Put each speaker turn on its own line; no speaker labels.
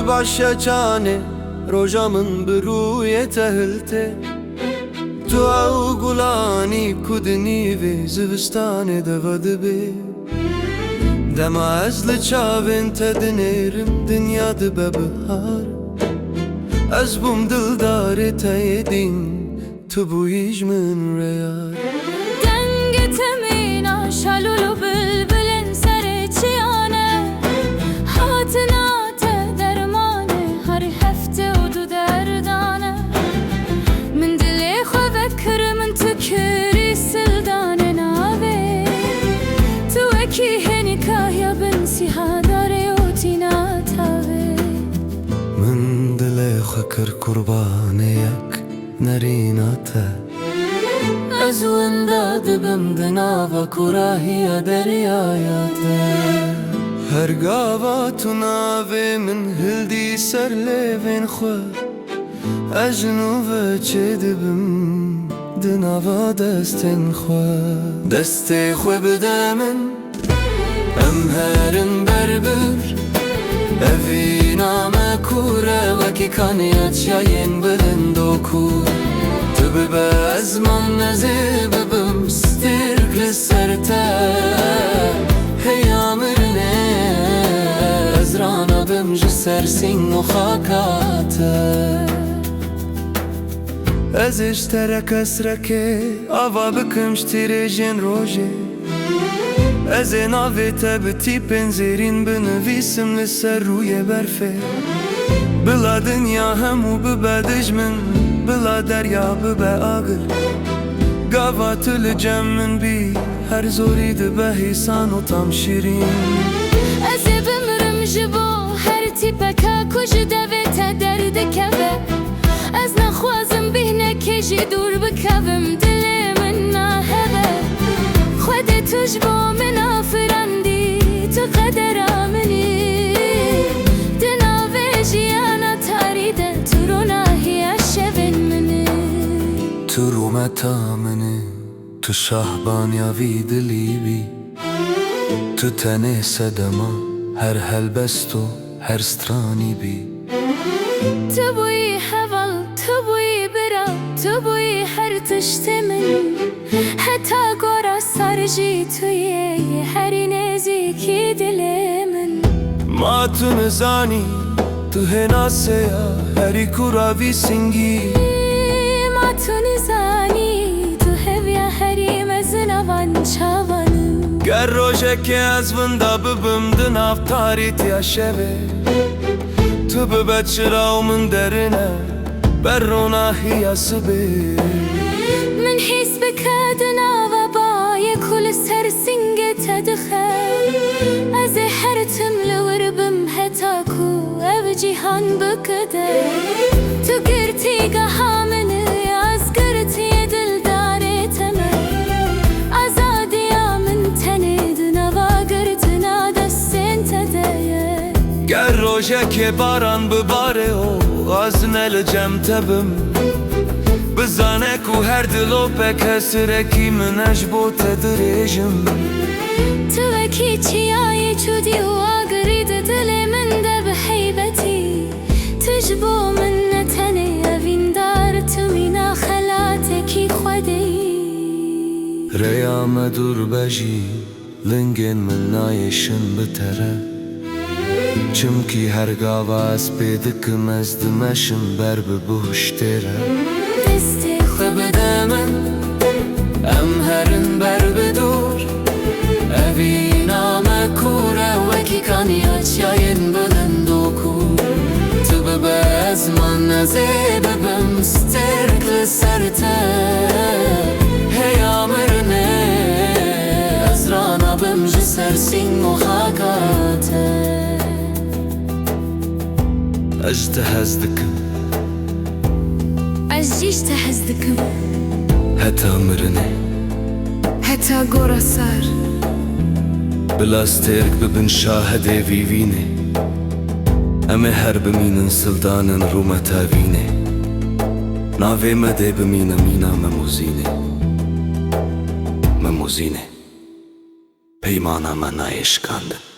başa çane Rojamın biruye tehlte Tu au gulani kudni ve zivistane devadı be Dema ezli çavin tedinerim dünya dibe bihar Ez bum dildar teyedin tu bu ijmin reyar
Denge temina şalulu bülbülün serçiyane Hatına te dermane her hefte udu derdane Min dili xwe vekir min tükürî sildane nave Tu wekî henikaya bin sihadare otina tave
Min dile xwe kurbaneyek nerîna te Ez wenda dibim di nava kurahiya deryaya te Her gava tu navê min hildî ser lêvên xwe Ez ji nû ve çê dibim di nava destên xwe Destê xwe bide min em herin berbir Evî name kure wekî kaniyet çayên bilind û kûr Tu bibe ez man nezê bibim stirk li ser te Heya mirine ez ranabim ji ser sîng û xaka te Ez ê ji te re kesrekê ava bikim ji tîrêjên rojê Ez ê navê te bi tîpên zêrîn binivîsim li ser rûyê berfê Bila dinya hemû bibe dijmin Bila derya bibe agir Gava tu li cem min bî her zorî dibe hîsan û tam şîrîn
Ez ê bimirim ji bo her tîpeka ku ji devê te derdikeve Ez naxwazim bîhnekê jî dûr bikevim dilê min nahebe Xwedê tu ji bo min a firandî tu qedera minî Di navê jiyana tarî de tu ronahiya şevên minî
Tu rûmeta min ê Tu şahbaniya vî dilî bî Tu tenê sedema her helbest û her stranî bî
Tu bûyî heval, tu bûyî bira, tu bûyî her tiştê min Heta gora sar jî tu yê herî nêzîkî dilê min
Ma tu nizanî tu hênaseya herî kura vî singî
Ma tu nizanî tu hevya herî mezin avan çavanım
Ger rojekê ez winda bibim di nav tarîtiya şevê Tu bibe çira û min derine ber ronahiya sibê
Min hîs bike di nava bayê ku li ser singê te dixe Ez ê her tim li wir bim heta ku ev cîhan bikide Tu girtî geha min ê ez girtiye dildarê te me Azadiya min tenê di nava girtina destên te de ye
Ger rojekê baran bibare û ez ne li cem te bim Bizane ku her dilopek hesirekî min ji bo te dirêjim
Tu wekî çiyayê çûdî û agirî di dilê min de bi heybetî Tu ji bo min ne tenê evîndar tu mîna xelatekî Xwedê
Rêya me dûr bejî lingên min nayêşin bi te re Çimkî her gava ez pê dikim ez dimeşim ber bi bihuştê re
Destê xwe
bide min em herin ber bidûr Evî name kure wekî kaniya çayên bilind û kûr Tu bibe ez man nezê bibim stirk li ser te Heya mirine ez ranabim ji ser sîng û xaka te Ez ji te hez dikim
Ez jî ji te hez dikim
heta mirine
Heta gora sar
Bila stêrk bibin şahedê vîvînê Em ê her bimînin sildanên rûmeta vînê Navê me dê bimîne mîna memûzînê Memûzînê peymana me nayê şikandin